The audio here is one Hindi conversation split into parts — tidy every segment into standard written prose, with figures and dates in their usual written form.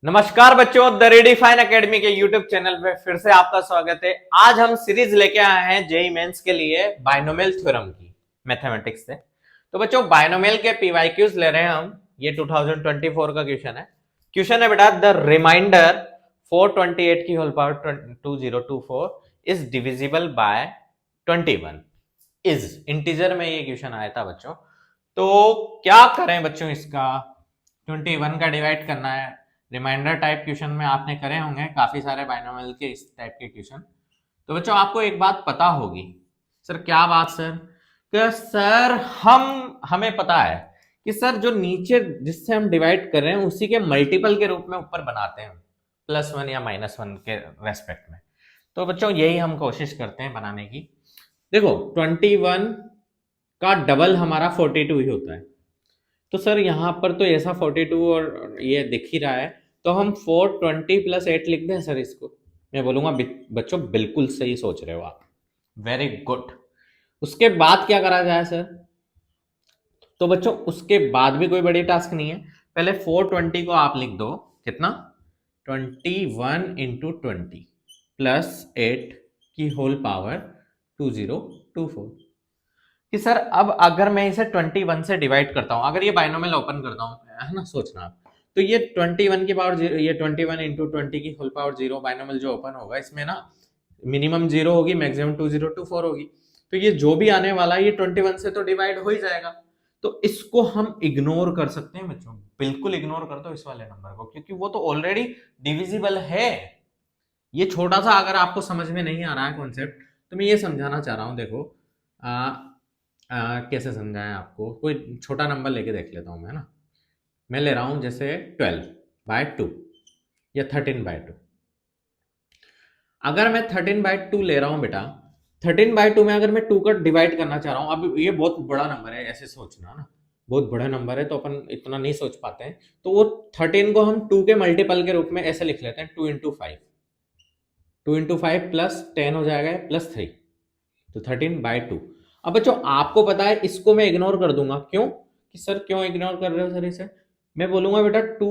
नमस्कार बच्चों, द रेडिफाइन एकेडमी के यूट्यूब चैनल पे फिर से आपका स्वागत है। आज हम सीरीज लेके आए हैं जेई मेंस के लिए बाइनोमियल थ्योरम की मैथमेटिक्स से। तो बच्चों बाइनोमियल के पीवाईक्यूज ले रहे हैं हम। ये 2024 का क्वेश्चन है। क्वेश्चन है बेटा, द रिमाइंडर 428 की whole power 2024 is divisible by 21 is integer में ये क्वेश्चन आया था बच्चों। तो क्या करें बच्चों, इसका 21 का डिवाइड करना है। रिमाइंडर टाइप क्वेश्चन में आपने करे होंगे काफी सारे बाइनोमियल के इस टाइप के क्वेश्चन। तो बच्चों आपको एक बात पता होगी। सर क्या बात सर? कि सर हमें पता है कि सर जो नीचे जिससे हम डिवाइड कर रहे हैं उसी के मल्टीपल के रूप में ऊपर बनाते हैं, +1 या -1 के रेस्पेक्ट में। तो बच्चों यही हम कोशिश करते हैं बनाने की। देखो 21 का डबल हमारा 42 ही होता है। तो सर यहाँ पर तो ऐसा 42 और ये दिख ही रहा है, तो हम 420 + 8 लिख दें सर इसको। मैं बोलूंगा बच्चों बिल्कुल सही सोच रहे हो आप, वेरी गुड। उसके बाद क्या करा जाए सर? तो बच्चों उसके बाद भी कोई बड़ी टास्क नहीं है। पहले 420 को आप लिख दो कितना, 21 × 20 + 8 की होल पावर 2024। कि सर अब अगर मैं इसे 21 से डिवाइड करता हूं, अगर ये बाइनोमियल ओपन करता हूं, है ना, सोचना आप। तो ये 21 की पावर 0, ये 21 × 20 की होल पावर 0 बाइनोमियल जो ओपन होगा इसमें ना मिनिमम 0 होगी, मैक्सिमम 2024 होगी। तो ये जो भी आने वाला है ये 21 से तो डिवाइड हो ही जाएगा। तो इसको हम इग्नोर कर सकते हैं बच्चों, बिल्कुल इग्नोर कर दो इस वाले नंबर को, क्योंकि वो तो ऑलरेडी डिविजिबल है। ये छोटा सा अगर आपको समझ में नहीं आ रहा है कॉन्सेप्ट, तो मैं ये समझाना चाह रहा हूं। देखो कैसे समझाएं आपको, कोई छोटा नंबर लेके देख लेता हूं मैं ना। मैं ले रहा हूं जैसे 12/2 या 13/2। अगर मैं 13/2 ले रहा हूं बेटा, 13/2 में अगर मैं 2 का डिवाइड करना चाह रहा हूं, अब ये बहुत बड़ा नंबर है, ऐसे सोचना ना, बहुत बड़ा नंबर है तो अपन इतना नहीं सोच पाते हैं। तो वो 13 को हम 2 के मल्टीपल के रूप में ऐसे लिख लेते हैं, 2 × 5, 2 × 5 + 10 हो जाएगा +3, तो 13/2। अब बच्चों आपको पता है इसको मैं इग्नोर कर दूंगा। क्यों? कि सर क्यों इग्नोर कर रहे हो सर इसे? मैं बोलूंगा बेटा 2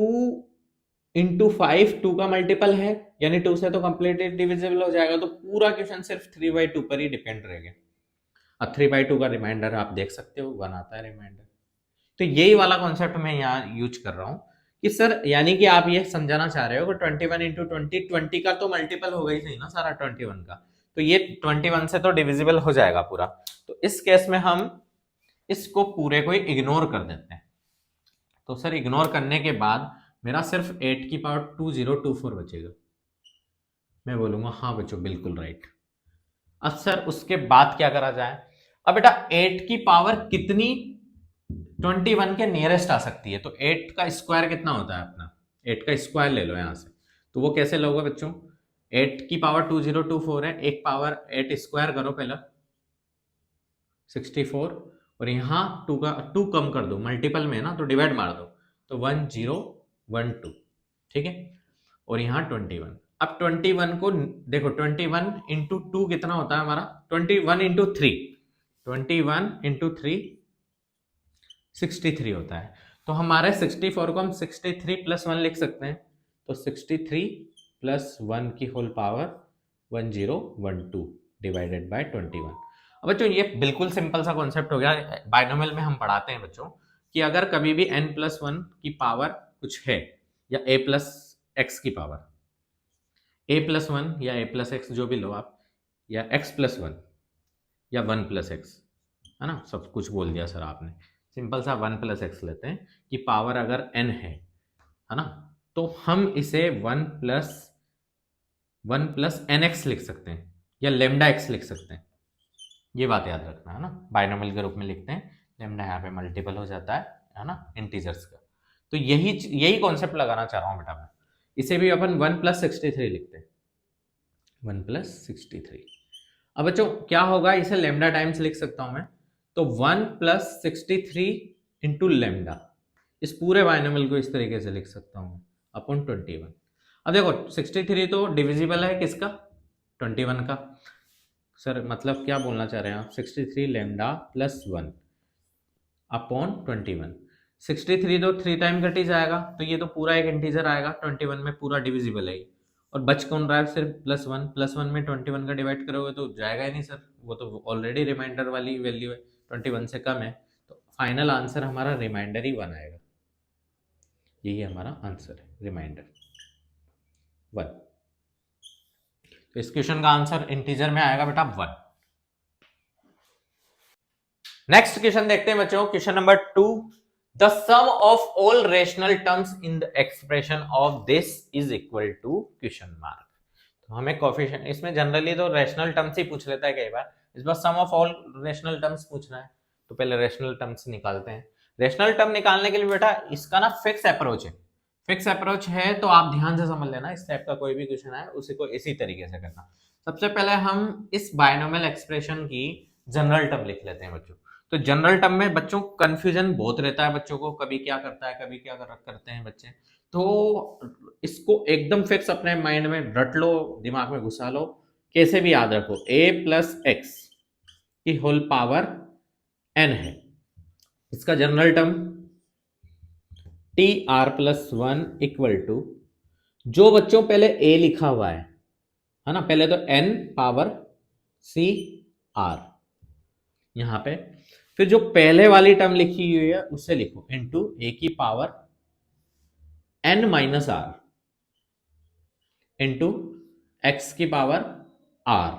× 5 2 का मल्टीपल है, यानी 2 से तो कंप्लीटली डिविजिबल हो जाएगा। तो पूरा क्वेश्चन सिर्फ 3/2 पर ही डिपेंड रहेगा। अब 3/2 का रिमाइंडर आप देख सकते हो, 1 आता है रिमाइंडर। तो यही वाला कॉन्सेप्ट मैं यहाँ यूज कर रहा हूँ कि सर यानी कि आप ये समझाना चाह रहे हो कि 21 × 20, 20 का तो मल्टीपल होगा ही नहीं ना सारा 21 का, तो ये 21 से तो डिविजिबल हो जाएगा पूरा। तो इस केस में हम इसको पूरे को इग्नोर कर देते हैं। तो सर इग्नोर करने के बाद मेरा सिर्फ 8 की पावर 2024 बचेगा। मैं बोलूंगा हाँ बच्चों बिल्कुल राइट। अब सर उसके बाद क्या करा जाए? अब बेटा 8 की पावर कितनी 21 के नियरेस्ट आ सकती है? तो 8 का स्क्वायर कितना होता है अपना, 8 का स्क्वायर ले लो यहां से। तो वो कैसे लोगे बच्चों? 8 की पावर 2024 है, एक पावर 8 स्क्वायर करो पहले 64, और यहाँ 2 का 2 कम कर दो, मल्टीपल में है ना तो डिवाइड मार दो, तो 1012, ठीक है। और यहाँ 21। अब 21 को देखो, 21 × 2 कितना होता है हमारा, 21 × 3, 21 × 3 63 होता है। तो हमारे 64 को हम 63 + 1 लिख सकते हैं। तो 63 + 1 की होल पावर 1012 डिवाइडेड बाय 21। अब बच्चों ये बिल्कुल सिंपल सा कॉन्सेप्ट हो गया। बाइनोमियल में हम पढ़ाते हैं बच्चों कि अगर कभी भी n+1 की पावर कुछ है, या a+x की पावर, a+1 या a+x जो भी लो आप, या x+1 या 1+x, है ना, सब कुछ बोल दिया सर आपने। सिंपल सा 1+x लेते हैं कि पावर अगर n है ना, तो हम इसे 1+nx लिख सकते हैं या λx लिख सकते हैं। ये बात याद रखना है ना, बाइनोमियल के रूप में लिखते हैं, लेमडा यहाँ पे मल्टीपल हो जाता है ना, इंटीजर्स का। तो यही कॉन्सेप्ट लगाना चाह रहा हूँ बेटा मैं। इसे भी अपन 1+63 लिखते हैं, 1+63। अब बच्चों क्या होगा, इसे लेमडा टाइम्स लिख सकता हूं मैं, तो 1+63 × लेमडा। इस पूरे बाइनोमियल को इस तरीके से लिख सकता हूं अपॉन 21। अब देखो 63 तो डिविजिबल है किसका, 21 का। सर मतलब क्या बोलना चाह रहे हैं आप, 63 लेमडा +1 अपॉन 21। 63 तो 3 टाइम कट ही जाएगा, तो ये तो पूरा एक इंटीजर आएगा, 21 में पूरा डिविजिबल है ये। और बच कौन रहा है सिर्फ +1 में 21 का डिवाइड करोगे तो जाएगा ही नहीं सर, वो तो ऑलरेडी रिमाइंडर वाली वैल्यू है, 21 से कम है, तो फाइनल आंसर हमारा रिमाइंडर ही 1 आएगा। यही हमारा आंसर है, रिमाइंडर 1। तो इस क्वेश्चन का आंसर इंटीजर में आएगा बेटा 1। नेक्स्ट क्वेश्चन देखते हैं बच्चों, question number 2। The sum of all rational terms in the expression of this is equal to question mark. तो हमें कोफिशिएंट, इसमें जनरली तो रेशनल टर्म्स ही पूछ लेता है कई बार, इस बार सम ऑफ ऑल रेशनल टर्म्स पूछ रहा है, तो पहले रेशनल टर्म्स निकालते हैं। रेशनल टर्म निकालने के लिए बेटा इसका ना फिक्स अप्रोच है, फिक्स अप्रोच है तो आप ध्यान से समझ लेना, इस टाइप का कोई भी क्वेश्चन है उसी को इसी तरीके से करना। सबसे पहले हम इस बायनोमियल एक्सप्रेशन की जनरल टर्म लिख लेते हैं बच्चों। तो जनरल टर्म में बच्चों कंफ्यूजन बहुत रहता है बच्चों को, कभी क्या करता है कभी क्या करते हैं बच्चे, तो इसको एकदम फिक्स अपने माइंड में रट लो, दिमाग में घुसा लो, कैसे भी याद रखो, a+x की होल पावर n है, इसका general term tr+1 equal to, जो बच्चों पहले a लिखा हुआ है ना, पहले तो n पावर c r यहां पे, फिर जो पहले वाली टर्म लिखी हुई है उससे लिखो इनटू a की power n minus r into x की पावर r।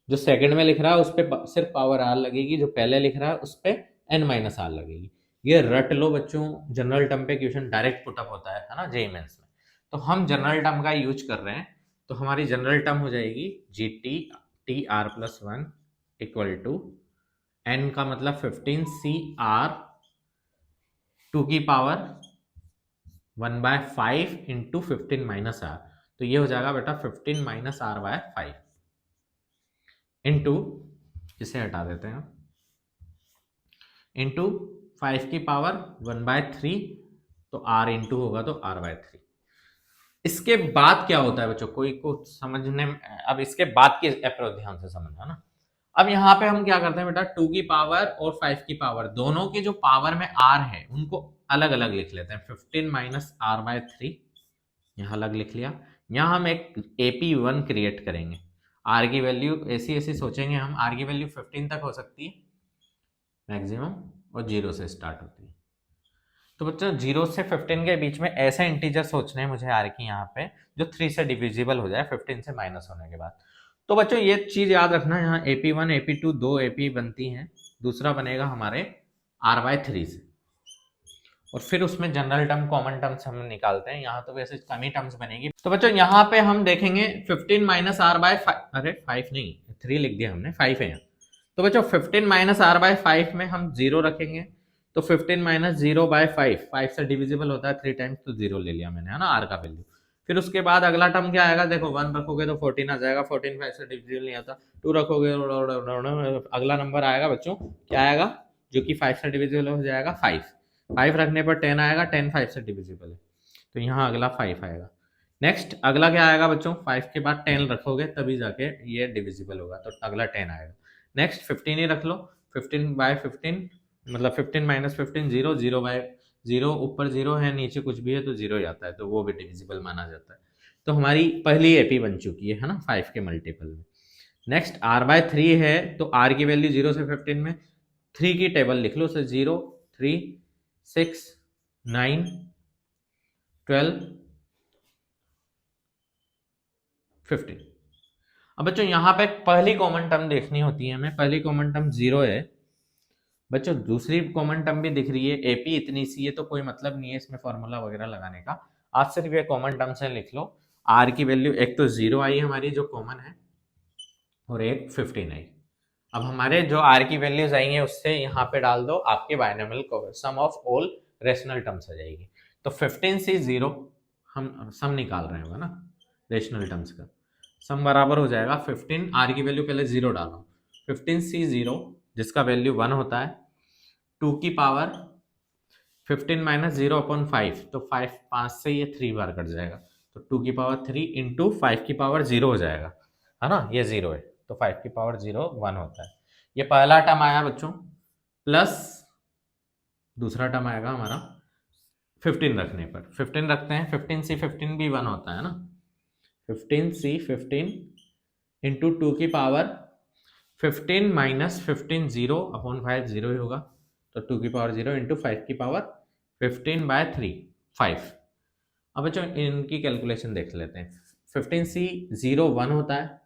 जो सेकंड में लिख रहा है उस पर सिर्फ पावर r लगेगी, जो पहले लिख रहा है उस पर n माइनस r लगेगी। ये रट लो बच्चों, जनरल टर्म पे क्वेश्चन डायरेक्ट पुटअप होता है ना जेईई मेंस में, तो हम जनरल टर्म का यूज कर रहे हैं, तो हमारी जनरल टर्म हो जाएगी gt tr+1 equal to n का मतलब 15cr 2 की पावर 1/5 इंटू 15 माइनस r, तो ये हो जाएगा बेटा 15 माइनस r/5 इंटू, इसे हटा देते हैं, इंटू 5 की पावर 1/3, तो r इंटू होगा तो r/3। इसके बाद क्या होता है बच्चों, कोई को समझने में, अब इसके बाद की अप्रोच ध्यान से समझना ना। अब यहाँ पे हम क्या करते हैं बेटा, 2 की पावर और 5 की पावर दोनों की जो पावर में r है उनको अलग अलग लिख लेते हैं, 15 माइनस r/3 यहाँ अलग लिख लिया। यहाँ हम एक AP1 क्रिएट करेंगे, r की वैल्यू ऐसी ऐसी सोचेंगे हम, r की वैल्यू 15 तक हो सकती है मैक्सिमम, और 0 से स्टार्ट होती है। तो बच्चों 0 से 15 के बीच में ऐसे इंटीजर सोचने हैं मुझे r की यहाँ पे, जो 3 से डिविजिबल हो जाए 15 से माइनस होने के बाद। तो बच्चों ये चीज याद रखना, यहाँ AP1 AP2 दो AP बनती हैं, दूसरा बनेगा हमारे r/3 से, और फिर उसमें जनरल टर्म कॉमन टर्म्स हम निकालते हैं, यहाँ तो वैसे कम ही टर्म्स बनेगी। तो बच्चों यहाँ पे हम देखेंगे 15 माइनस r/5, अरे 5 नहीं 3 लिख दिया हमने, 5 है यहाँ। तो बच्चों 15 माइनस r/5 में हम 0 रखेंगे, तो 15 माइनस 0/5, 5 से डिविजिबल होता है 3 टाइम्स, तो 0 ले लिया मैंने, है ना r का वैल्यू। फिर उसके बाद अगला टर्म क्या आएगा, देखो 1 रखोगे तो 14 आ जाएगा, 14 5 से डिविजिबल नहीं आता, 2 रखोगे अगला नंबर आएगा बच्चों, क्या आएगा, जो कि 5 से डिविजिबल हो जाएगा 5 रखने पर 10 आएगा, 10 5 से डिविजिबल है, तो यहाँ अगला 5 आएगा। नेक्स्ट अगला क्या आएगा बच्चों, 5 के बाद 10 रखोगे तभी जाके ये डिविजिबल होगा, तो अगला 10 आएगा। नेक्स्ट 15 ही रख लो, 15/15 मतलब 15 माइनस 15 0, 0/0 ऊपर 0 है नीचे कुछ भी है तो 0 ही आता है, तो वो भी डिविजिबल माना जाता है। तो हमारी पहली एपी बन चुकी है ना 5 के मल्टीपल में। नेक्स्ट r/3 है, तो r की वैल्यू 0 से 15 में 3 की टेबल लिख लो, 0 3 6 9 12 15। अब बच्चों यहाँ पे पहली कॉमन टर्म देखनी होती है हमें, पहली कॉमन टर्म 0 है बच्चों, दूसरी कॉमन टर्म भी दिख रही है, एपी इतनी सी है तो कोई मतलब नहीं है इसमें फॉर्मूला वगैरह लगाने का, आज सिर्फ ये कॉमन टर्म से लिख लो। आर की वैल्यू एक तो 0 आई हमारी जो कॉमन है, और एक 15 आई। अब हमारे जो आर की वैल्यूज आएंगे उससे यहाँ पे डाल दो, आपके binomial sum of all rational terms आ जाएगी। तो 15 से 0 हम सम निकाल रहे होगा ना रेशनल टर्म्स का, सम बराबर हो जाएगा 15, आर की वैल्यू पहले 0 डालो, 15c0 जिसका वैल्यू 1 होता है, 2 की पावर 15 माइनस 0/5, तो 5 से ये 3 बार कट जाएगा, तो 2 की पावर 3 इंटू 5 की पावर 0 हो जाएगा, है ना, ये 0 है, तो 5 की पावर 0 1 होता है। ये पहला टर्म आया बच्चों, प्लस दूसरा टर्म आएगा हमारा 15 रखने पर, 15 रखते हैं, 15c 15 भी 1 होता है ना, 15c 15 इंटू 2 की पावर 15 माइनस 15 0 अपॉन 5 0 ही होगा, तो 2 की पावर 0 इंटू 5 की पावर 15/3 5। अब बच्चों इनकी कैलकुलेशन देख लेते हैं। 15c 0 1 होता है,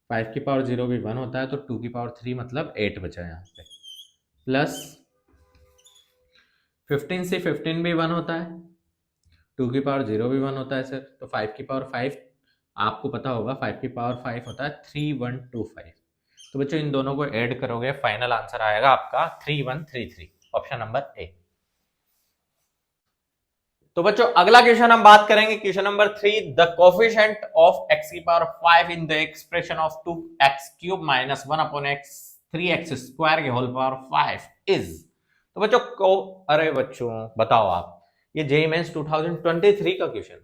5 की पावर 0 भी 1 होता है, तो 2 की पावर 3 मतलब 8 बचा यहाँ पे, प्लस 15c 15 भी 1 होता है, 2 की पावर 0 भी 1 होता है सर, तो 5 की पावर 5 आपको पता होगा, 5 की पावर 5 होता है 3125। तो बच्चों इन दोनों को ऐड करोगे, फाइनल आंसर आएगा आपका 3133, ऑप्शन नंबर ए। तो बच्चों अगला क्वेश्चन हम बात करेंगे, question number 3, the coefficient of x की power 5 in the expression of 2x³ minus 1 upon x 3x² के होल पावर 5 इज। तो बच्चों को, अरे बच्चों बताओ आप, ये जेईई मेंस 2023 का क्वेश्चन है।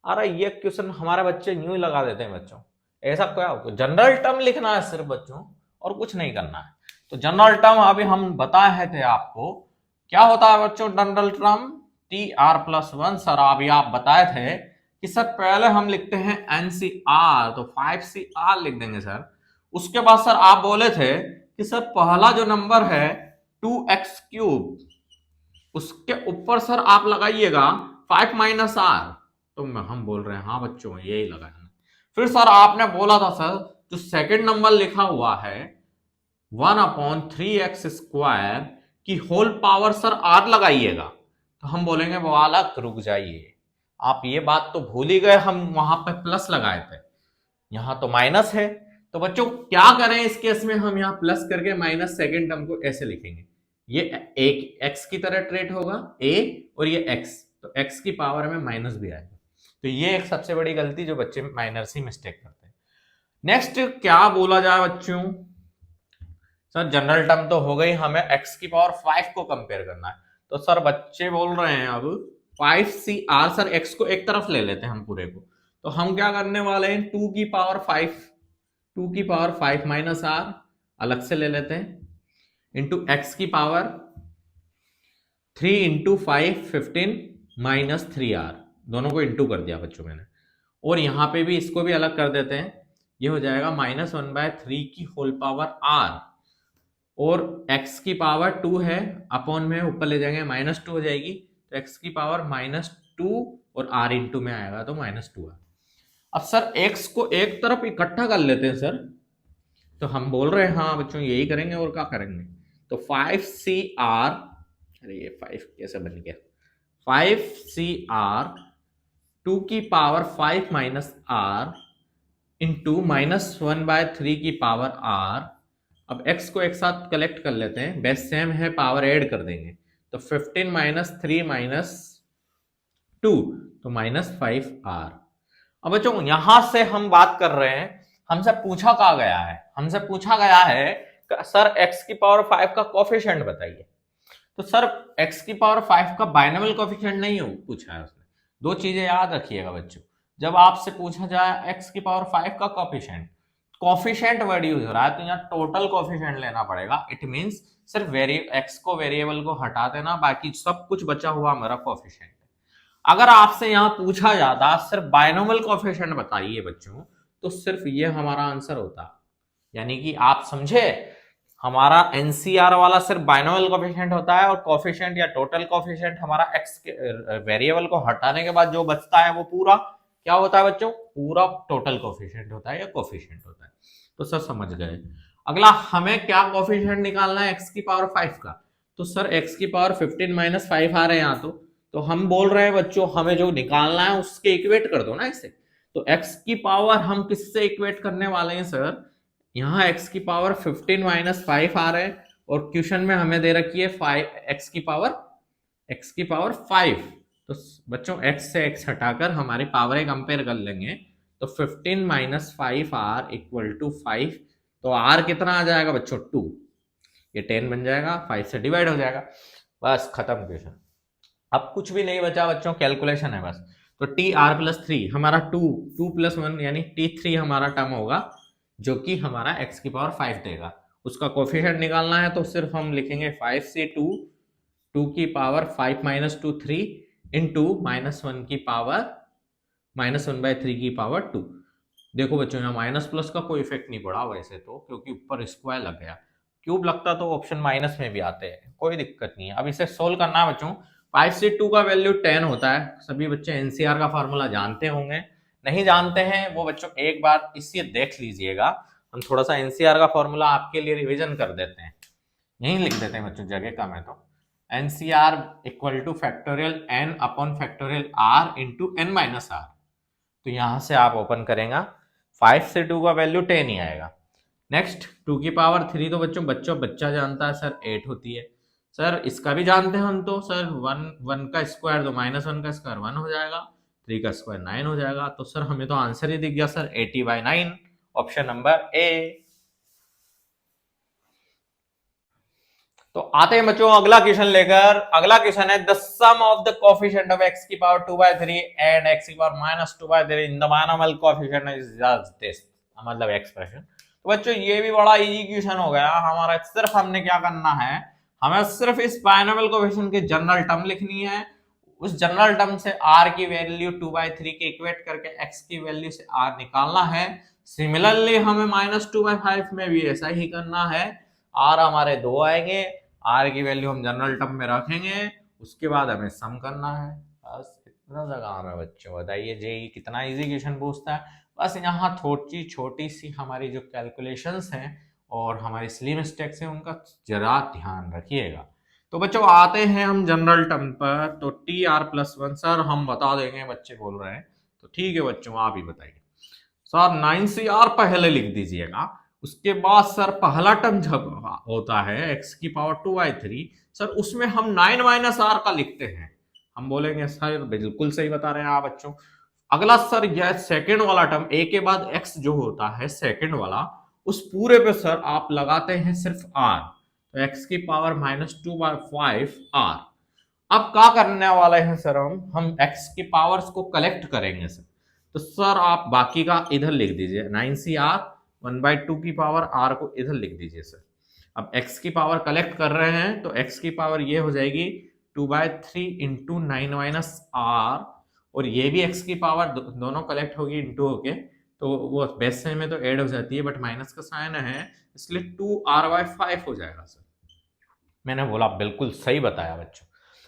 अरे ये क्वेश्चन हमारे बच्चे यूं ही लगा देते हैं बच्चों, ऐसा क्या हो, जनरल टर्म लिखना है सिर्फ बच्चों और कुछ नहीं करना है। तो जनरल टर्म अभी हम बताए थे आपको, क्या होता है बच्चों जनरल टर्म, TR+1। सर अभी आप बताए थे कि सर पहले हम लिखते हैं NCR, तो 5CR लिख देंगे सर। उसके बाद सर आप बोले थे कि सर पहला जो नंबर है 2x³, उसके ऊपर सर आप लगाइएगा 5 माइनस R, तो हम बोल रहे हैं हाँ बच्चों यही लगाना। फिर सर आपने बोला था सर जो सेकंड नंबर लिखा हुआ है 1/3x² की होल पावर सर R लगाइएगा, तो हम बोलेंगे वो अलग, रुक जाइए आप, ये बात तो भूल ही गए, हम वहां पे प्लस लगाए थे, यहां तो माइनस है। तो बच्चों क्या करें इस केस में, हम यहां प्लस करके माइनस सेकंड टर्म को ऐसे लिखेंगे, ये एक x की तरह ट्रेट होगा a, और ये x, तो x की पावर में माइनस भी आएगा। तो ये एक सबसे बड़ी गलती जो बच्चे माइनर सी मिस्टेक करते हैं। नेक्स्ट क्या बोला जाए बच्चों, सर जनरल टर्म तो हो गई, हमें x की पावर 5 को कंपेयर करना है। तो सर बच्चे बोल रहे हैं अब 5CR, सर x को एक तरफ ले लेते हैं हम पूरे को, तो हम क्या करने वाले हैं 2 की पावर 5, 2 की पावर 5 माइनस R अलग से ले लेते हैं, इंटू x की पावर 3 इंटू 5 15 माइनस 3R, दोनों को इंटू कर दिया बच्चों मैंने, और यहां पे भी इसको भी अलग कर देते हैं, ये हो जाएगा -1/3 की होल पावर R, और x की पावर 2 है, अपॉन में ऊपर ले जाएंगे -2 हो जाएगी, तो x की पावर -2 और r इंटू में आएगा तो -2 है। अब सर x को एक तरफ इकट्ठा कर लेते हैं सर, तो हम बोल रहे हैं हाँ बच्चों यही करेंगे, और क्या करेंगे, तो 5CR, अरे ये 5 कैसे बन गया, 5CR 2 की पावर 5 माइनस R इंटू -1/3 की पावर R। अब x को एक साथ कलेक्ट कर लेते हैं, बेस सेम है, पावर ऐड कर देंगे, तो 15 माइनस 3 माइनस 2, तो -5R। अब बच्चों यहां से हम बात कर रहे हैं, हमसे पूछा क्या गया है, हमसे पूछा गया है सर x की पावर 5 का कोफिशिएंट बताइए। तो सर x की पावर 5 का बाइनोमियल कोफिशिएंट नहीं पूछा है उसने। दो चीजें याद रखिएगा बच्चों, जब आपसे पूछा जाए x की पावर 5 का कोफिशिएंट, कोफिशिएंट वर्ड यूज हो रहा है, तो यहाँ टोटल कोफिशिएंट लेना पड़ेगा। इट मींस सिर्फ x को वेरिएबल को हटा देना, बाकी सब कुछ बचा हुआ हमारा कोफिशिएंट है। अगर आपसे यहाँ पूछा जाता सिर्फ बाइनोमियल कोफिशिएंट बताइए बच्चों, तो सिर्फ ये हमारा आंसर होता, यानी कि आप समझे, हमारा एनसीआर वाला सिर्फ बाइनोमियल कोफिशिएंट होता है, और कोफिशिएंट या टोटल कोफिशिएंट हमारा एक्स वेरिएबल को हटाने के बाद जो बचता है वो पूरा क्या होता है बच्चों, पूरा टोटल कोफिशिएंट होता है या कोफिशिएंट होता है। तो सर समझ गए। अगला हमें क्या कोफिशिएंट निकालना है एक्स की पावर 5 का, तो सर एक्स की पावर 15 माइनस 5 आ रहे हैं यहाँ, तो हम बोल रहे हैं बच्चों हमें जो निकालना है उसके इक्वेट कर दो ना इसे। तो x की पावर हम किससे इक्वेट करने वाले हैं सर, यहाँ x की पावर 15 माइनस 5 आ रहे हैं, और क्वेश्चन में हमें दे रखी है 5 x की पावर 5। तो बच्चों x से x हटाकर हमारी पावर कंपेयर कर लेंगे, तो 15 माइनस 5 r इक्वल टू 5, तो r कितना आ जाएगा बच्चों 2, ये 10 बन जाएगा, 5 से डिवाइड हो जाएगा, बस खत्म क्वेश्चन। अब कुछ भी नहीं बचा बच्चों, कैलकुलेशन है बस। तो TR+3 हमारा 2 प्लस 1 यानी T3 हमारा टर्म होगा, जो कि हमारा x की पावर 5 देगा। उसका कोफिशिएंट निकालना है तो सिर्फ हम लिखेंगे 5 से 2 2 की पावर 5 माइनस 2 3 इंटू -1 की पावर -1/3 की पावर 2। देखो बच्चों यहाँ माइनस प्लस का कोई इफेक्ट नहीं पड़ा वैसे तो, क्योंकि ऊपर स्क्वायर लग गया। क्यूब लगता तो ऑप्शन माइनस में भी आते हैं, कोई दिक्कत नहीं है। अब इसे सोल्व करना है बच्चों। 5 से 2 का वैल्यू 10 होता है। सभी बच्चे एनसीआर का फॉर्मूला जानते होंगे, नहीं जानते हैं वो बच्चों एक बार इसे देख लीजिएगा। हम थोड़ा सा एनसीआर का फॉर्मूला आपके लिए रिवीजन कर देते हैं, यहीं लिख देते हैं बच्चों, जगह कम है तो। NCR equal to factorial n upon factorial r into n minus r. तो यहां से आप ओपन करेंगे 5 से 2 का वैल्यू 10 ही आएगा। नेक्स्ट 2 की पावर 3 तो बच्चों बच्चा जानता है सर 8 होती है। सर इसका भी जानते हैं हम तो सर 1 का स्क्वायर तो -1 का स्क्वायर 1 हो जाएगा, 3 का स्क्वायर 9 हो जाएगा। तो सर हमें तो आंसर ही दिख गया सर 80/9, ऑप्शन नंबर ए। तो आते हैं बच्चों अगला क्वेश्चन लेकर। अगला क्वेश्चन है the sum of the coefficient of x की पावर 2/3 एंड x की power -2/3 in the binomial coefficient is this, मतलब एक्सप्रेशन। तो बच्चों ये भी बड़ा इजी क्वेश्चन हो गया हमारा। सिर्फ हमने क्या करना है, हमें सिर्फ इस बायनोमियल कोएफिशिएंट की जनरल टर्म लिखनी है। उस जनरल टर्म से r की वैल्यू 2/3 के इक्वेट करके x की वैल्यू से r निकालना है। सिमिलरली हमें -2/5 में भी ऐसा ही करना है। r हमारे 2 आएंगे, r की वैल्यू हम जनरल टर्म में रखेंगे, उसके बाद हमें सम करना है। बस इतना सा काम है बच्चों। बताइए जेई कितना इजी क्वेश्चन पूछता है। बस यहाँ थोड़ी छोटी सी हमारी जो कैलकुलेशंस हैं और हमारी स्ली मिस्टेक्स हैं उनका जरा ध्यान रखिएगा। तो बच्चों आते हैं हम जनरल टर्म पर। तो TR+1 सर हम बता देंगे, बच्चे बोल रहे हैं तो ठीक है बच्चों आप ही बताइए। सर 9CR पहले लिख दीजिएगा, उसके बाद सर पहला टर्म जब होता है x की पावर 2/3 सर उसमें हम 9 - r का लिखते हैं। हम बोलेंगे सर बिल्कुल सही बता रहे हैं आप बच्चों। अगला सर यह सेकंड वाला टर्म a के बाद x जो होता है सेकंड वाला, उस पूरे पे सर आप लगाते हैं सिर्फ r, तो x की पावर -2/5 r। अब क्या करने वाले हैं सर, हम x की पावर्स को कलेक्ट करेंगे सर। तो सर आप बाकी का इधर लिख दीजिए, 9CR 1/2 की पावर r को इधर लिख दीजिए सर। अब x की पावर कलेक्ट कर रहे हैं तो x की पावर ये हो जाएगी 2/3 इंटू 9 - r, और ये भी x की पावर दोनों कलेक्ट होगी इंटू होके, तो वो बेस में तो ऐड हो जाती है बट माइनस का साइन है इसलिए 2r/5 हो जाएगा सर। मैंने बोला बिल्कुल सही बताया बच्चों।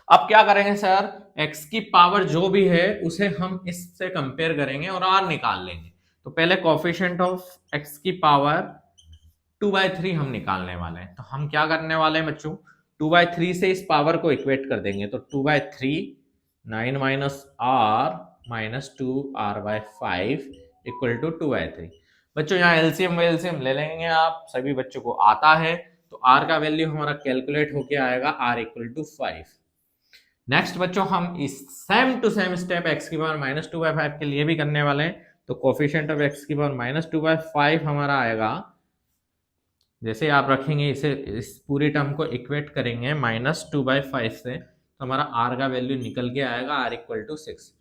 अब क्या करेंगे सर, x की पावर जो भी है उसे हम इससे कंपेयर करेंगे और r निकाल लेंगे। तो पहले कोएफिशिएंट ऑफ x की पावर 2/3 हम निकालने वाले हैं। तो हम क्या करने वाले हैं बच्चों, 2/3 से इस पावर को इक्वेट कर देंगे। तो 2/3 9 - r -2r/5 इक्वल टू 2/3। बच्चों यहाँ एलसीएम ले लेंगे, आप सभी बच्चों को आता है। तो r का वैल्यू हमारा कैलकुलेट होके आएगा r इक्वल टू 5। नेक्स्ट बच्चों हम इस same to same step x की पावर -2/5 के लिए भी करने वाले हैं। तो कोएफिशिएंट ऑफ x की पावर -2/5 हमारा आएगा, जैसे आप रखेंगे इसे, इस पूरी टर्म को इक्वेट करेंगे -2/5 से, तो हमारा r का वैल्यू निकल के आएगा r इक्वल टू 6।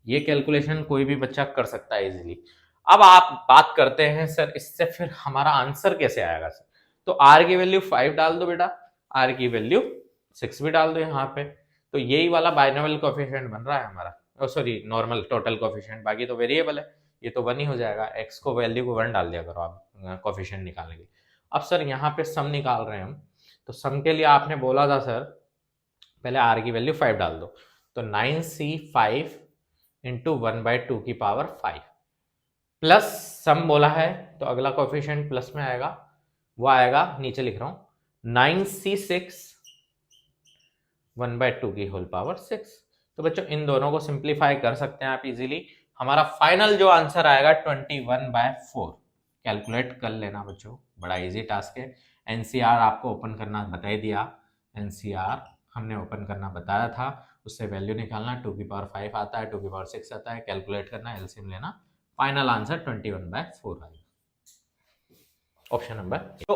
ये कैलकुलेशन कोई भी बच्चा कर सकता है इजीली। अब आप बात करते हैं सर इससे फिर हमारा आंसर कैसे आएगा सर। तो r की वैल्यू 5 डाल दो बेटा, r की वैल्यू 6 भी डाल दो यहाँ पे। तो यही वाला बाइनोमियल कोएफिशिएंट बन रहा है हमारा, सॉरी नॉर्मल टोटल कोएफिशिएंट, बाकी तो वेरिएबल है, ये तो 1 ही हो जाएगा। x को वैल्यू को 1 डाल दिया करो आप कोएफिशिएंट निकालने के लिए। अब सर यहाँ पे सम निकाल रहे हैं हम, तो सम के लिए आपने बोला था सर पहले r की वैल्यू 5 डाल दो। तो 9c5 इंटू 1/2 की पावर 5 प्लस सम बोला है तो अगला कोएफिशिएंट प्लस में आएगा, वो आएगा नीचे लिख रहा हूं 9c6 1/2 की होल पावर 6। तो बच्चों इन दोनों को सिंप्लीफाई कर सकते हैं आप इजीली। हमारा फाइनल जो आंसर आएगा 21/4। कैलकुलेट कर लेना बच्चों, बड़ा इजी टास्क है। एनसीआर आपको ओपन करना बता ही दिया, एनसीआर हमने ओपन करना बताया था, उससे वैल्यू निकालना, 2 की पावर 5 आता है, 2 की पावर 6 आता है, कैलकुलेट करना, एलसीएम लेना, फाइनल आंसर 21/4 आएगा, ऑप्शन नंबर। तो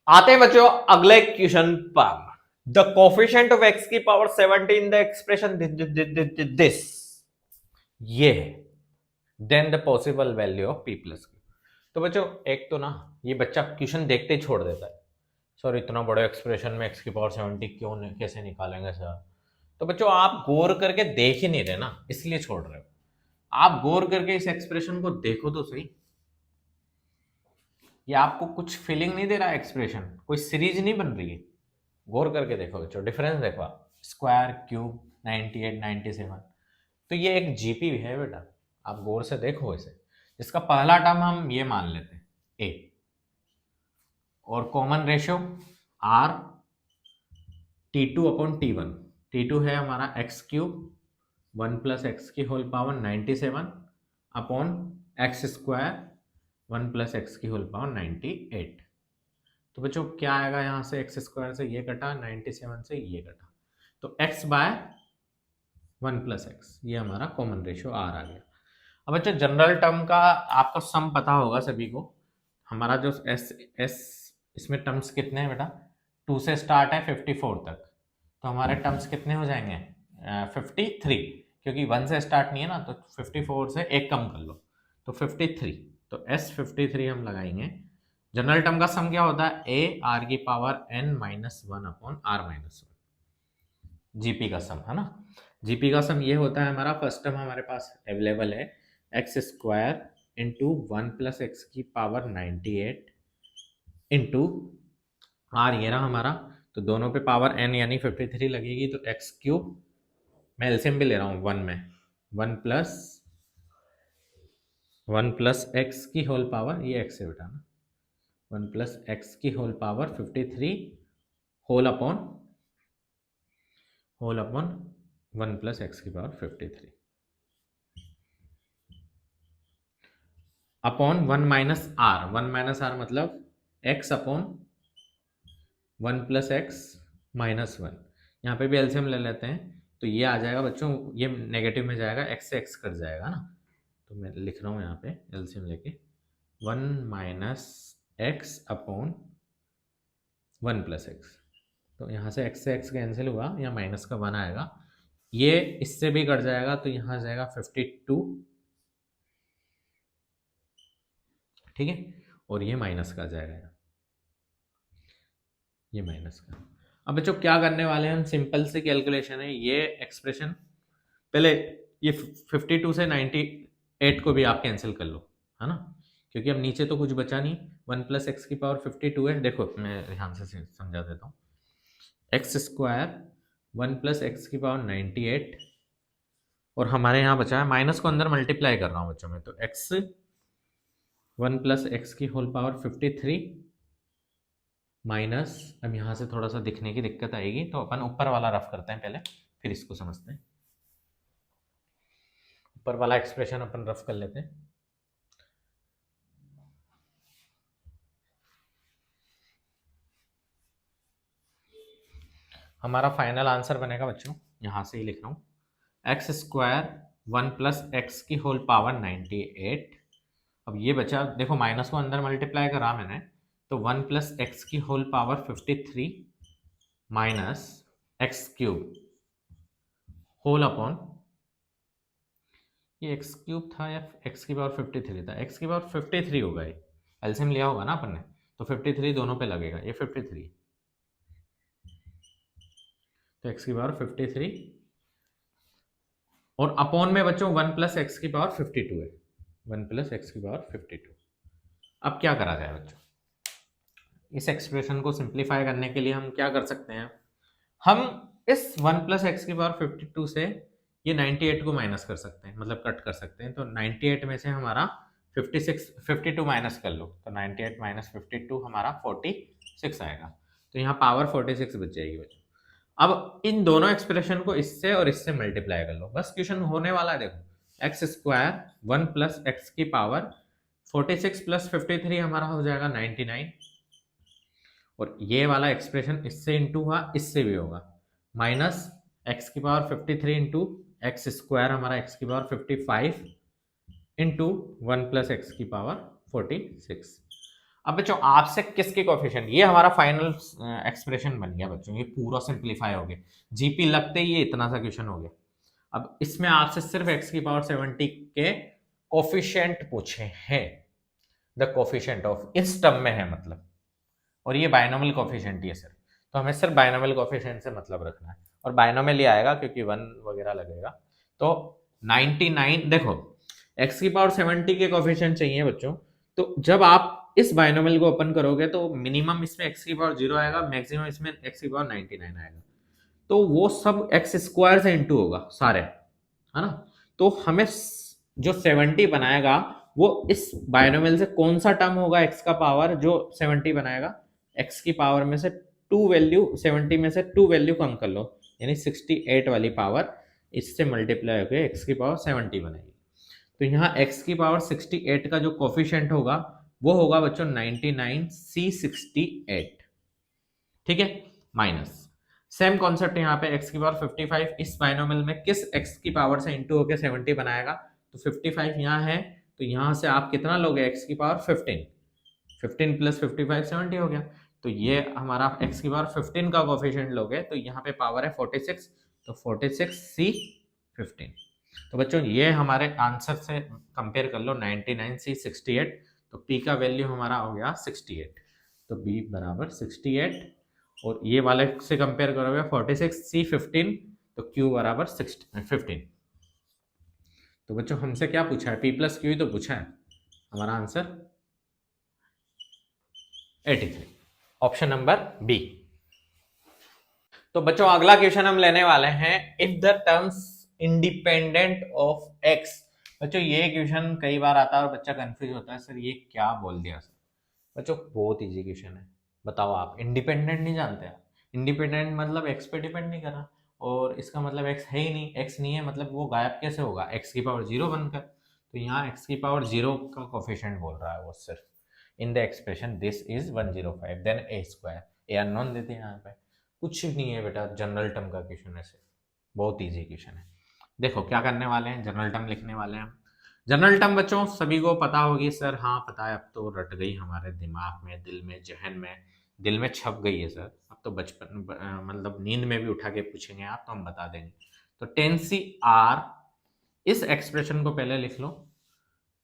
आते हैं बच्चों अगले क्वेश्चन पर। द कोएफिशिएंट ऑफ x की पावर 17 द एक्सप्रेशन दिस, ये then the possible value of p plus. तो बच्चों एक तो ना ये बच्चा क्वेश्चन देखते ही छोड़ देता है, सर इतना बड़ा एक्सप्रेशन में x की पावर 70 क्यों कैसे निकालेंगे सर? तो बच्चों आप गौर करके देख ही नहीं रहे ना, इसलिए छोड़ रहे हो। आप गौर करके इस एक्सप्रेशन को देखो तो सही। ये आपको कुछ फीलिंग नहीं दे रहा एक्सप्रेशन, कोई सीरीज नहीं बन रही है। गौर करके देखो बच्चों, डिफरेंस देखो आप, स्क्वायर क्यूब 98 97। तो ये एक जीपी है बेटा, आप गौर से देखो इसे। इसका पहला टर्म हम ये मान लेते हैं ए, और common ratio are T2 upon T1। T2 है हमारा एक्स क्यूब 1 प्लस एक्स की whole power 97 upon x square 1 plus x की होल पावर 98। तो बच्चों क्या आएगा, यहाँ से एक्स स्क्वायर से ये कटा, 97 से ये कटा, तो x बाय 1 प्लस एक्स, ये हमारा कॉमन रेशियो आर आ गया। अब बच्चों जनरल टर्म का आपको सम पता होगा सभी को। हमारा जो एस इसमें टर्म्स कितने हैं बेटा, 2 से स्टार्ट है 54 तक, तो हमारे टर्म्स कितने हो जाएंगे 53, क्योंकि 1 से स्टार्ट नहीं है ना, तो 54 से एक कम कर लो तो 53, तो एस 53 हम लगाएंगे। जनरल टर्म का सम क्या होता है, ए आर की power n minus 1 upon r minus 1, GP का सम है ना। जीपी का सम ये होता है हमारा, फर्स्ट टर्म हमारे पास अवेलेबल है x square into 1 plus x की पावर 98 इंटू आर, ये रहा हमारा, तो दोनों पे पावर n यानी 53 लगेगी, तो एक्स क्यूब, मैं एलसीएम भी ले रहा हूँ 1 में, 1 प्लस एक्स की होल पावर, ये एक्स है बेटा ना, 1 प्लस एक्स की whole power 53 whole upon 1 plus x की power 53 upon 1 minus r, 1 minus r मतलब x upon 1 plus x minus 1। यहाँ पे भी एलसीएम ले लेते हैं, तो ये आ जाएगा बच्चों, ये नेगेटिव में जाएगा, x से x कट जाएगा ना, तो मैं लिख रहा हूँ यहाँ पे एलसीएम लेके 1 minus x upon 1 plus x, तो यहाँ से x से x कैंसिल हुआ, यहाँ माइनस का 1 आएगा, ये इससे भी कट जाएगा, तो यहाँ जाएगा 52, ठीक है, और ये माइनस का जाएगा, ये माइनस का। अब बच्चों क्या करने वाले हैं हम, सिंपल सी कैलकुलेशन है, ये एक्सप्रेशन पहले ये 52 से 98 को भी आप कैंसिल कर लो, है ना, क्योंकि अब नीचे तो कुछ बचा नहीं, 1 प्लस एक्स की पावर 52 है, देखो मैं ध्यान से समझा देता हूँ, एक्स स्क्वायर 1 प्लस एक्स की पावर 98, और हमारे यहाँ बचा है, माइनस को अंदर मल्टीप्लाई कर रहा हूँ बच्चों में, तो एक्स 1 प्लस एक्स की होल पावर 53 माइनस, अब यहाँ से थोड़ा सा दिखने की दिक्कत आएगी, तो अपन ऊपर वाला रफ करते हैं पहले, फिर इसको समझते हैं। ऊपर वाला एक्सप्रेशन अपन रफ कर लेते हैं। हमारा फाइनल आंसर बनेगा बच्चों, यहाँ से ही लिख रहा हूँ, एक्स स्क्वायर 1 प्लस एक्स की होल पावर 98। अब ये बचा, देखो माइनस को अंदर मल्टीप्लाई करा मैंने, तो 1 प्लस एक्स की whole power 53 minus x cube whole upon, ये एक्स क्यूब था या एक्स की पावर 53 था, एक्स की पावर 53 होगा, ये एलसीएम लिया होगा ना अपन ने, तो 53 दोनों पे लगेगा, ये 53, तो एक्स की पावर 53 और अपॉन में बच्चों 1 प्लस एक्स की पावर 52 है, 1 प्लस एक्स की पावर 52। अब क्या करा जाए बच्चों, इस एक्सप्रेशन को सिंप्लीफाई करने के लिए हम क्या कर सकते हैं, हम इस 1 प्लस एक्स की पावर 52 से ये 98 को माइनस कर सकते हैं, मतलब कट कर सकते हैं, तो 98 में से हमारा 52 माइनस कर लो, तो 98 माइनस 52 हमारा 46 आएगा, तो यहाँ पावर 46 बच जाएगी बच्चों। अब इन दोनों एक्सप्रेशन को इससे और इससे मल्टीप्लाई कर लो, बस क्वेश्चन होने वाला है, देखो एक्स स्क्वायर 1 प्लस एक्स की पावर 46 प्लस 53 हमारा हो जाएगा 99, और ये वाला एक्सप्रेशन इससे इंटू हुआ, इससे भी होगा, माइनस एक्स की पावर 53 इंटू एक्स स्क्वायर हमारा एक्स की पावर 55 इंटू 1 प्लस एक्स की पावर 46। अब बच्चों आपसे किसके कोएफिशिएंट, ये हमारा फाइनल एक्सप्रेशन बन गया बच्चों, ये पूरा सिंप्लीफाई हो गया, जीपी लगते ही ये इतना सा क्वेश्चन हो गया। अब इसमें आपसे सिर्फ एक्स की पावर 70 के कोएफिशिएंट पूछे हैं, द कोएफिशिएंट ऑफ, इस टर्म में है मतलब, और ये बायनोमियल कोफिशिएंट ही है सर, तो हमें सिर्फ बायनोमियल कोफिशिएंट से मतलब रखना है, और बायनोमियल ही आएगा क्योंकि 1 वगैरह लगेगा। तो 99, देखो x की पावर 70 के कोफिशिएंट चाहिए बच्चों, तो जब आप इस बायनोमियल को ओपन करोगे तो मिनिमम इसमें x की पावर 0 आएगा, मैक्सिमम इसमें x की पावर 99 आएगा, तो वो सब एक्स स्क्वायर से इंटू होगा सारे, है ना। तो हमें जो 70 बनाएगा वो इस बायनोमियल से कौन सा टर्म होगा x का पावर जो 70 बनाएगा, x की पावर में से 2 वैल्यू, 70 में से 2 वैल्यू कम कर लो, यानी 68 वाली पावर इससे मल्टीप्लाई होकर x की पावर 70 बनेगी। तो यहाँ x की पावर 68 का जो कोफिशिएंट होगा वो होगा बच्चों 99C68, ठीक है, माइनस सेम कॉन्सेप्ट यहाँ पे x की पावर 55 इस बाइनोमियल में किस x की पावर से इंटू होकर 70 बनाएगा, तो 55 यहाँ है, तो यहाँ से आप कितना लोगे x की पावर 15, 15 प्लस 55 70 हो गया, तो ये हमारा x की पावर 15 का कोफिशिएंट लोगे तो यहाँ पे पावर है 46, तो 46C15। तो बच्चों ये हमारे आंसर से कंपेयर कर लो 99C68, तो p का वैल्यू हमारा हो गया 68, तो b बराबर 68, और ये वाले से कंपेयर करोगे 46C15, तो q बराबर 15। तो बच्चों हमसे क्या पूछा है, p प्लस क्यू ही तो पूछा है, हमारा आंसर 83, ऑप्शन नंबर बी। तो बच्चों अगला क्वेश्चन हम लेने वाले हैं, if the terms independent of x. बच्चों ये क्वेश्चन कई बार आता है और बच्चा कंफ्यूज होता है, सर ये क्या बोल दिया सर। बच्चों बहुत इजी क्वेश्चन है, बताओ आप इंडिपेंडेंट नहीं जानते आप, इंडिपेंडेंट मतलब एक्स पे डिपेंड नहीं कर रहा, और इसका मतलब एक्स है ही नहीं, एक्स नहीं है मतलब वो गायब कैसे होगा, एक्स की पावर 0 बनकर, तो यहाँ एक्स की पावर 0 का कोफिशिएंट बोल रहा है वो सिर्फ, in the expression this is 105 then a square, a unknown देते हैं यहाँ पे, कुछ नहीं है बेटा, जनरल टर्म का क्वेश्चन है सिर्फ, बहुत इजी क्वेश्चन है। देखो क्या करने वाले हैं, जनरल टर्म लिखने वाले हैं। जनरल टर्म बच्चों सभी को पता होगी सर, हाँ पता है, अब तो रट गई हमारे दिमाग में, दिल में, जहन में, दिल में छप गई है सर, अब तो बचपन मतलब नींद में भी उठा के पूछेंगे आप तो हम बता देंगे। तो 10CR इस एक्सप्रेशन को पहले लिख लो,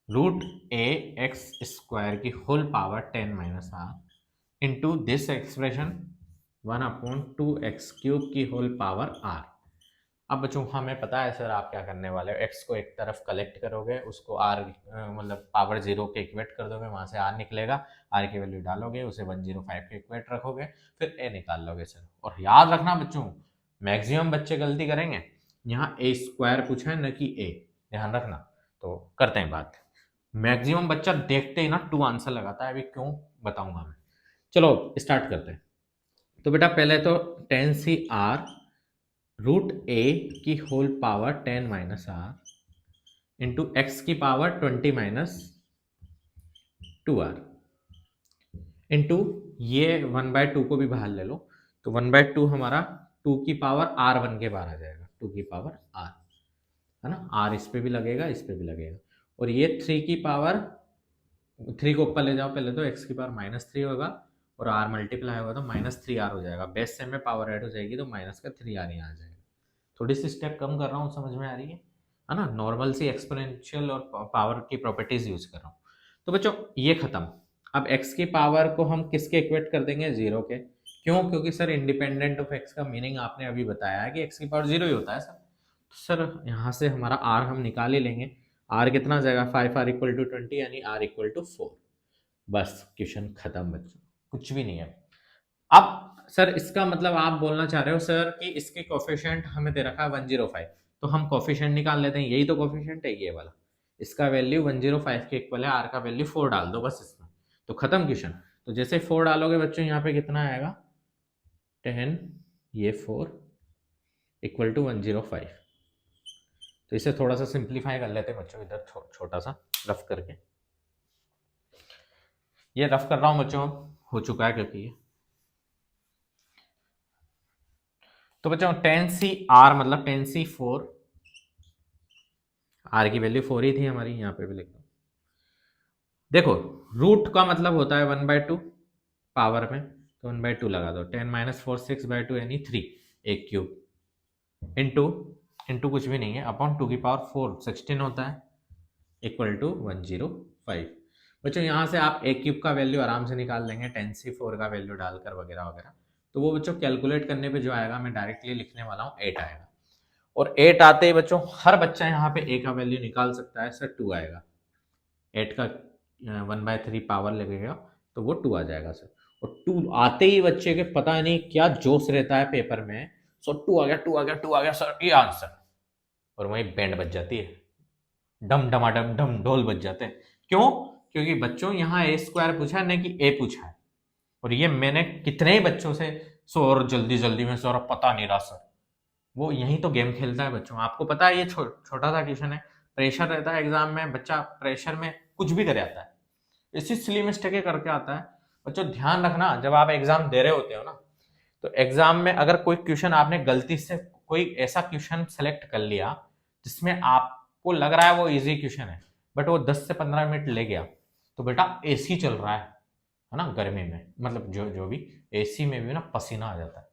√ax² की whole power 10 - r into this expression 1/2x³ की होल पावर r। अब बच्चों हमें पता है सर आप क्या करने वाले हो, x को एक तरफ कलेक्ट करोगे, उसको r मतलब पावर 0 के इक्वेट कर दोगे, वहां से r निकलेगा, r की वैल्यू डालोगे, उसे 105 के इक्वेट रखोगे, फिर a निकाल लोगे सर। और याद रखना बच्चों मैक्सिमम बच्चे गलती करेंगे, यहाँ a² पूछा है न कि a, ध्यान रखना। तो करते हैं बात, मैक्सिमम बच्चा देखते ही ना 2 आंसर लगाता है, अभी क्यों बताऊंगा मैं। चलो स्टार्ट करते हैं। तो बेटा पहले तो 10CR √a की whole power 10 - r into x की पावर 20 - 2r इंटू ये 1/2 को भी बाहर ले लो, तो 1/2 हमारा 2 की पावर r1 के बाहर आ जाएगा, 2 की पावर r, है ना, r इस पे भी लगेगा, इस पे भी लगेगा, और ये 3 की पावर 3 को ऊपर ले जाओ पहले, तो x की पावर -3 होगा, और r मल्टीप्लाई होगा तो -3r हो जाएगा, बेस से में पावर ऐड हो जाएगी तो माइनस का 3r यहाँ आ जाएगा। थोड़ी सी स्टेप कम कर रहा हूँ, समझ में आ रही है ना, नॉर्मल सी एक्सपोनेंशियल और पावर की प्रॉपर्टीज यूज कर रहा हूँ। तो बच्चों ये खत्म, अब x की पावर को हम किसके इक्वेट कर देंगे, 0 के, क्यों, क्योंकि सर इंडिपेंडेंट ऑफ x का मीनिंग आपने अभी बताया है कि x की पावर 0 ही होता है सर, तो सर यहाँ से हमारा r हम निकाल ही लेंगे, r कितना जाएगा, 5r = 20 यानी r = 4, बस क्वेश्चन खत्म बच्चों, कुछ भी नहीं है। अब सर इसका मतलब आप बोलना चाह रहे हो सर कि इसके कोफिशिएंट हमें दे रखा है 105, तो हम कोफिशिएंट निकाल लेते हैं, यही तो कोफिशिएंट है ये वाला, इसका वैल्यू 105 के इक्वल है, r का वैल्यू 4 डाल दो बस इसमें, तो खत्म क्वेश्चन। तो जैसे 4 डालोगे बच्चों यहाँ पे कितना आएगा, 10 ये 4 = 105। तो इसे थोड़ा सा सिंप्लीफाई कर लेते हैं बच्चों, इधर छोटा सा रफ करके, ये रफ कर रहा हूँ बच्चों, हो चुका है क्योंकि ये, तो बच्चों 10CR मतलब 10C4, r की वैल्यू 4 ही थी हमारी, यहाँ पे भी लिख दो। देखो रूट का मतलब होता है 1/2 पावर में, तो 1/2 लगा दो, 10 - 4 6/2 यानी 3, एक क्यूब इंटू कुछ भी नहीं है, अपॉन 2 की पावर 4 16 होता है, इक्वल टू 105। बच्चों यहाँ से आप ए क्यूब का वैल्यू आराम से निकाल लेंगे 10c4 का वैल्यू डालकर वगैरह वगैरह। तो वो बच्चों कैलकुलेट करने पे जो आएगा मैं डायरेक्टली लिखने वाला हूँ 8 आएगा। और 8 आते ही बच्चों हर बच्चा यहाँ पे ए का वैल्यू निकाल सकता है सर 2 आएगा। 8 का 1/3 पावर लगेगा तो वो 2 आ जाएगा सर। और 2 आते ही बच्चे के पता नहीं क्या जोश रहता है पेपर में, सो 2 आ गया 2 आ गया 2 आ गया सर ये आंसर। और वही बैंड बज जाती है, डम डमाडम डम ढोल बज जाते हैं। क्यों? क्योंकि बच्चों यहाँ ए स्क्वायर पूछा है, नहीं कि ए पूछा है। और ये मैंने कितने ही बच्चों से सर जल्दी जल्दी में सर पता नहीं रहा सर, वो यही तो गेम खेलता है बच्चों। आपको पता है ये छोटा सा क्वेश्चन है, प्रेशर रहता है एग्जाम में, बच्चा प्रेशर में कुछ भी कर आता है, इसी सिली मिस्टेक करके आता है। बच्चों ध्यान रखना जब आप एग्जाम दे रहे होते हो ना, तो एग्जाम में अगर कोई क्वेश्चन आपने गलती से कोई ऐसा क्वेश्चन सेलेक्ट कर लिया जिसमें आपको लग रहा है वो इजी क्वेश्चन है, बट वो 10 से 15 मिनट ले गया, तो बेटा एसी चल रहा है ना गर्मी में, मतलब जो भी एसी में भी ना पसीना आ जाता है,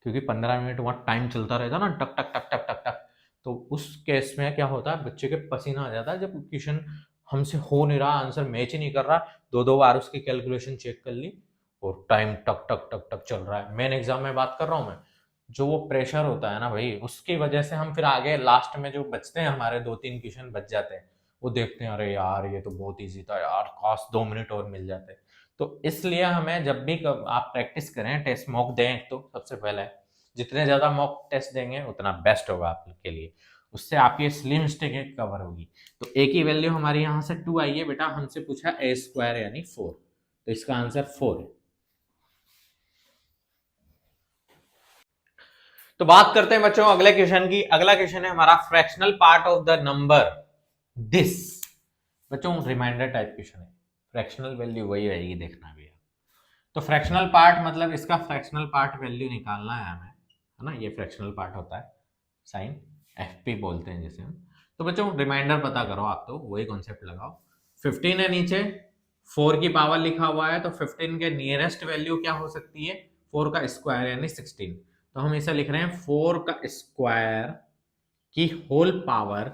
क्योंकि 15 मिनट वहाँ टाइम चलता रहता है ना, टक टक टक टक टक टक। तो उस केस में क्या होता है, बच्चे के पसीना आ जाता है जब क्वेश्चन हमसे हो नहीं रहा, आंसर मैच ही नहीं कर रहा, दो बार उसकी कैलकुलेशन चेक कर ली और टाइम टक टक टक टक चल रहा है। मेन एग्जाम में बात कर रहा हूँ मैं, जो वो प्रेशर होता है ना भाई, उसकी वजह से हम फिर आगे लास्ट में जो बचते हैं हमारे 2-3 क्वेश्चन बच जाते हैं, वो देखते हैं अरे यार ये तो बहुत ईजी था यार, काश 2 मिनट और मिल जाते। तो इसलिए हमें जब भी आप प्रैक्टिस करें, टेस्ट मॉक दें, तो सबसे पहले जितने ज्यादा मॉक टेस्ट देंगे उतना बेस्ट होगा आपके लिए, उससे आपकी स्लिम मिस्टेक कवर होगी। तो ए की वैल्यू हमारी यहाँ से 2 आई है बेटा, हमसे पूछा ए स्क्वायर यानी 4, तो इसका आंसर 4 है। तो बात करते हैं बच्चों अगले क्वेश्चन की। अगला क्वेश्चन है हमारा fractional part of the number this. बच्चों रिमाइंडर टाइप क्वेश्चन है, फ्रैक्शनल वैल्यू वही रहेगी, देखना भी है। तो फ्रैक्शनल पार्ट मतलब इसका फ्रैक्शनल पार्ट वैल्यू निकालना है हमें, है ना, ये फ्रैक्शनल पार्ट होता है, साइन एफपी बोलते हैं जिसे हम। तो बच्चों रिमाइंडर पता करो, आप तो वही कॉन्सेप्ट लगाओ। 15 है नीचे, 4 की पावर लिखा हुआ है, तो 15 के नियरेस्ट वैल्यू क्या हो सकती है, 4 का स्क्वायर यानी 16। तो हम इसे लिख रहे हैं 4 का स्क्वायर की होल पावर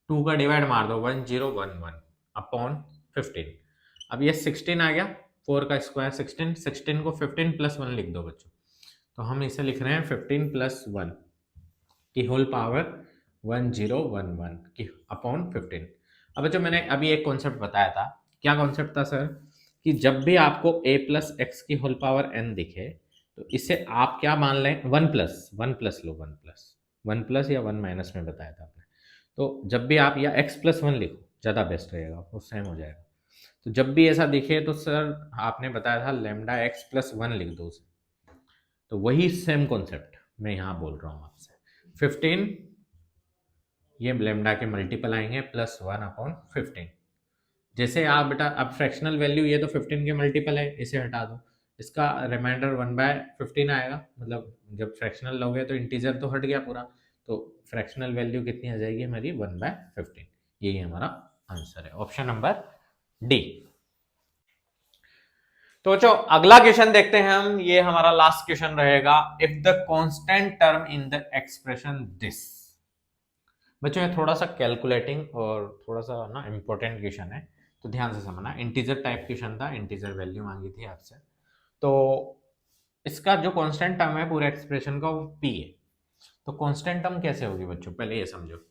2 का डिवाइड मार दो 1011 अपॉन 15। अब ये 16 आ गया, 4 का स्क्वायर 16, 16 को 15 प्लस 1 लिख दो बच्चों। तो हम इसे लिख रहे हैं 15 प्लस 1 की होल पावर 1011 की अपॉन 15। अब बच्चों मैंने अभी एक कॉन्सेप्ट बताया था, क्या कॉन्सेप्ट था सर, कि जब भी आपको a प्लस एक्स की होल पावर n दिखे, तो इसे आप क्या मान लें, 1 प्लस लो, 1 प्लस या 1 माइनस में बताया था आपने। तो जब भी आप या x प्लस 1 लिखो ज़्यादा बेस्ट रहेगा, वो सेम हो जाएगा। तो जब भी ऐसा दिखे तो सर आपने बताया था लेमडा x प्लस 1 लिख दो उसे। तो वही सेम कॉन्सेप्ट मैं यहाँ बोल रहा हूँ आपसे, 15 ये लेमडा के मल्टीपल आएंगे प्लस 1 अपॉन 15। जैसे आप बेटा अब फ्रैक्शनल वैल्यू ये तो 15 के मल्टीपल है, इसे हटा दो, इसका रिमाइंडर 1/15 आएगा, मतलब जब फ्रैक्शनल लोगे तो इंटीजर तो हट गया पूरा, तो फ्रैक्शनल वैल्यू कितनी आ जाएगी हमारी 1/15। यही हमारा आंसर है, ऑप्शन नंबर डी। तो बच्चों अगला क्वेश्चन देखते हैं हम, ये हमारा लास्ट क्वेश्चन रहेगा। If the constant term in the expression this. बच्चों ये थोड़ा सा कैलकुलेटिंग और थोड़ा सा ना इंपॉर्टेंट क्वेश्चन है, तो ध्यान से समझना। इंटीजर टाइप क्वेश्चन था, इंटीजर वैल्यू मांगी थी आपसे। तो इसका जो कांस्टेंट टर्म है पूरे एक्सप्रेशन का वो p है। तो कांस्टेंट टर्म कैसे होगी बच्चों, पहले ये समझो।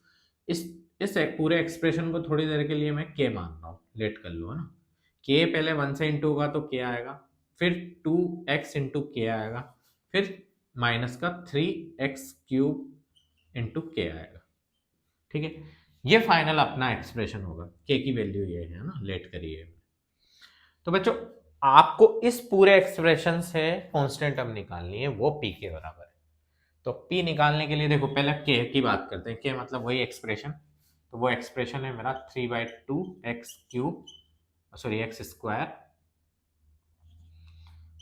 इस पूरे एक्सप्रेशन को थोड़ी देर के लिए मैं k मान रहा हूँ, लेट कर लो, है ना। k पहले 1 से इंटू होगा तो k आएगा, फिर 2x इंटू k आएगा, फिर माइनस का 3x क्यूब इंटू k आएगा, ठीक है। ये फाइनल अपना एक्सप्रेशन होगा, k की वैल्यू ये है ना, लेट करिए। तो बच्चों आपको इस पूरे एक्सप्रेशन से कांस्टेंट टर्म निकालनी है, वो p के बराबर है। तो p निकालने के लिए देखो पहले k की बात करते हैं, k मतलब वही एक्सप्रेशन, तो वो एक्सप्रेशन है मेरा 3/2 x cube sorry x square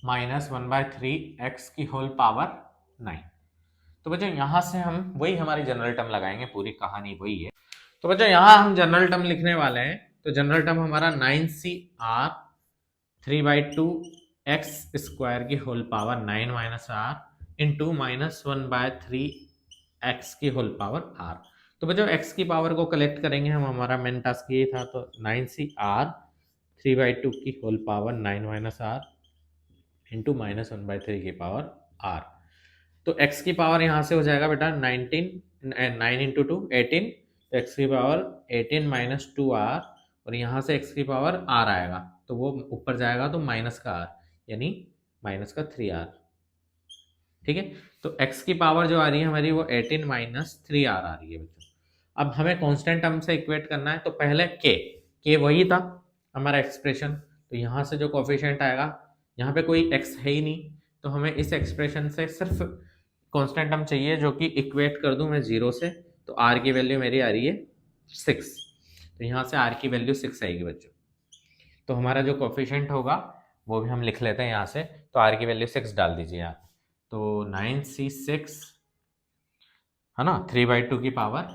minus 1/3 x की होल पावर 9। तो बच्चों यहां से हम वही हमारी जनरल टर्म लगाएंगे, पूरी कहानी वही है। तो बच्चों यहां हम जनरल टर्म लिखने वाले हैं, तो जनरल टर्म हमारा 9cr 3/2 x स्क्वायर की whole power 9 minus r into minus 1/3 x की होल पावर r। तो बच्चों x की पावर को कलेक्ट करेंगे हम, हमारा मेन टास्क ये था। तो 9cr 3/2 की whole power 9 minus r into -1/3 की पावर आर। तो x की पावर यहाँ से हो जाएगा बेटा 9 इंटू 2 18, तो x की पावर 18 माइनस 2r, और यहाँ से x की पावर r आएगा तो वो ऊपर जाएगा तो माइनस का r, यानी माइनस का 3r। ठीक है, तो x की पावर जो आ रही है हमारी वो 18 माइनस 3r आ रही है बच्चों। अब हमें कांस्टेंट टर्म से इक्वेट करना है, तो पहले k वही था हमारा एक्सप्रेशन, तो यहाँ से जो कोफिशिएंट आएगा, यहाँ पे कोई x है ही नहीं, तो हमें इस एक्सप्रेशन से सिर्फ कांस्टेंट टर्म चाहिए जो कि इक्वेट कर दूं मैं 0 से, तो r की वैल्यू मेरी आ रही है 6, तो यहाँ से r की वैल्यू 6 आएगी बच्चों। तो हमारा जो कोफिशिएंट होगा वो भी हम लिख लेते हैं यहाँ से, तो r की वैल्यू 6 डाल दीजिए आप, तो 9c6 है ना, 3/2 की पावर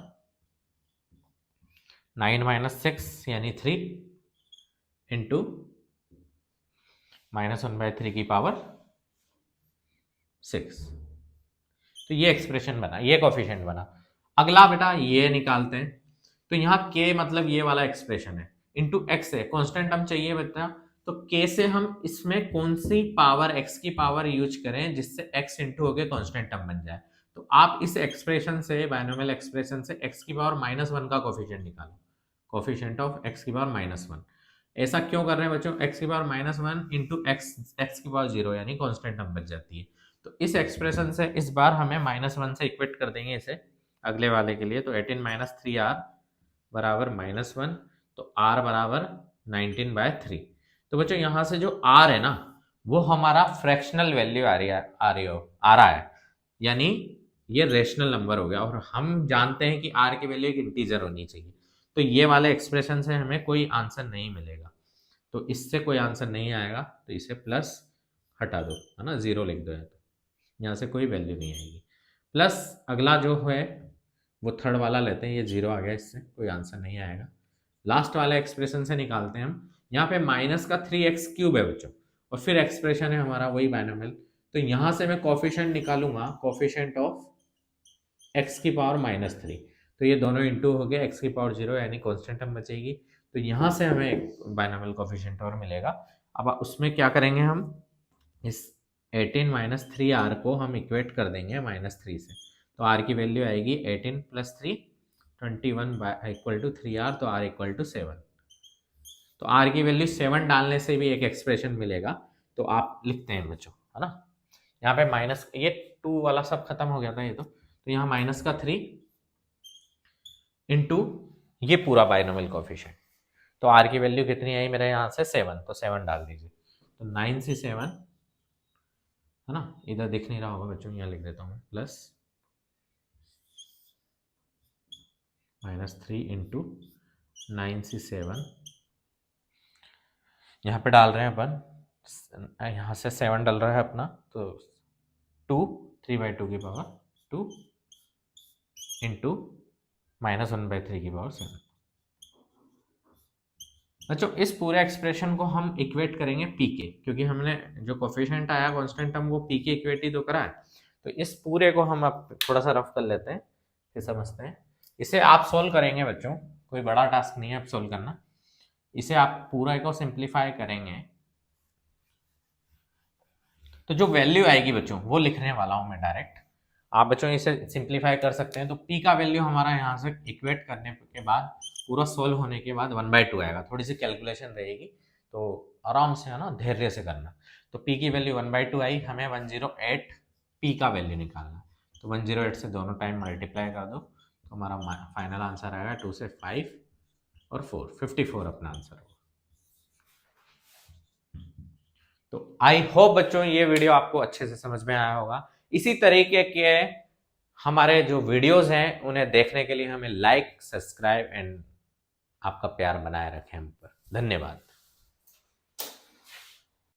9 माइनस 6 यानी 3 इंटू -1/3 की पावर 6। तो ये एक्सप्रेशन बना, ये कोफिशिएंट बना। अगला बेटा ये निकालते हैं, तो यहाँ k मतलब ये वाला एक्सप्रेशन है, इंटू x है, कांस्टेंट टर्म चाहिए बेटा, तो k से हम इसमें कौन सी पावर x की पावर यूज करें जिससे x इंटू होके कांस्टेंट टर्म बन जाए। तो आप इस एक्सप्रेशन से, बायनोमियल एक्सप्रेशन से x की पावर -1 का कोफिशिएंट निकालो, कोफिशिएंट ऑफ x की पावर -1। ऐसा क्यों कर रहे हैं बच्चों, x की पावर -1 इंटू x की पावर 0 यानी कांस्टेंट टर्म बच जाती है। तो इस एक्सप्रेशन से इस बार हमें -1 से इक्वेट कर देंगे इसे अगले वाले के लिए, तो 18 माइनस 3r बराबर -1, तो r बराबर 19/3। तो बच्चों यहाँ से जो r है ना वो हमारा फ्रैक्शनल वैल्यू आ रहा है, यानी ये रेशनल नंबर हो गया, और हम जानते हैं कि r की वैल्यू एक इंटीजर होनी चाहिए, तो ये वाले एक्सप्रेशन से हमें कोई आंसर नहीं मिलेगा, तो इससे कोई आंसर नहीं आएगा, तो इसे प्लस हटा दो, है ना, 0 लिख दो, यहाँ से कोई वैल्यू नहीं आएगी। प्लस अगला जो है वो थर्ड वाला लेते हैं, ये 0 आ गया, इससे कोई आंसर नहीं आएगा। लास्ट वाला एक्सप्रेशन से निकालते हैं हम, यहाँ पे माइनस का 3x³ है बच्चों, और फिर एक्सप्रेशन है हमारा वही बायनोमियल, तो यहाँ से मैं कोफिशिएंट निकालूंगा, कोफिशिएंट ऑफ x की पावर -3, तो ये दोनों इंटू हो गए, x की पावर 0 यानी कांस्टेंट टर्म बचेगी, तो यहाँ से हमें बायनोमियल कोफिशिएंट और मिलेगा। अब उसमें क्या करेंगे हम, इस 18 माइनस 3r को हम इक्वेट कर देंगे -3 से, तो r की वैल्यू आएगी 18 प्लस 3 21 इक्वल टू 3r, तो r इक्वल टू 7। तो r की वैल्यू 7 डालने से भी एक एक्सप्रेशन मिलेगा, तो आप लिखते हैं बच्चों, है ना, यहाँ पे माइनस, ये 2 वाला सब खत्म हो गया था ये, तो यहाँ -3 इंटू ये पूरा बायनोमियल कोफिशिएंट, तो r की वैल्यू कितनी आई मेरे यहाँ से 7, तो 7 डाल दीजिए, तो 9c7 है ना, इधर दिख नहीं रहा होगा बच्चों, यहाँ लिख देता हूँ, प्लस -3 इंटू 9c7, यहाँ पे डाल रहे हैं अपन, यहाँ से 7 डल रहा है अपना, तो 2 3/2 की पावर 2 इंटू -1/3 की पावर 7। बच्चों इस पूरे एक्सप्रेशन को हम इक्वेट करेंगे पी के, क्योंकि हमने जो कोफिशिएंट आया कांस्टेंट टर्म वो पी के इक्वेट ही तो करा है, तो इस पूरे को हम अब थोड़ा सा रफ कर लेते हैं, फिर समझते हैं। इसे आप सोल्व करेंगे बच्चों, कोई बड़ा टास्क नहीं है अब सोल्व करना, इसे आप पूरा को सिंप्लीफाई करेंगे, तो जो वैल्यू आएगी बच्चों वो लिखने वाला हूं मैं डायरेक्ट, आप बच्चों इसे सिंप्लीफाई कर सकते हैं। तो p का वैल्यू हमारा यहाँ से इक्वेट करने के बाद, पूरा सोल्व होने के बाद 1/2 आएगा, थोड़ी सी कैलकुलेशन रहेगी, तो आराम से, है ना, धैर्य से करना। तो p की वैल्यू 1/2 आई, हमें 108 p का वैल्यू निकालना, तो 108 से दोनों टाइम मल्टीप्लाई कर दो, तो हमारा फाइनल आंसर आएगा 2 से 5 और 4 54 अपना आंसर होगा। तो आई होप बच्चों ये वीडियो आपको अच्छे से समझ में आया होगा। इसी तरीके के हमारे जो वीडियोस हैं उन्हें देखने के लिए हमें लाइक, सब्सक्राइब एंड आपका प्यार बनाए रखें हम पर। धन्यवाद।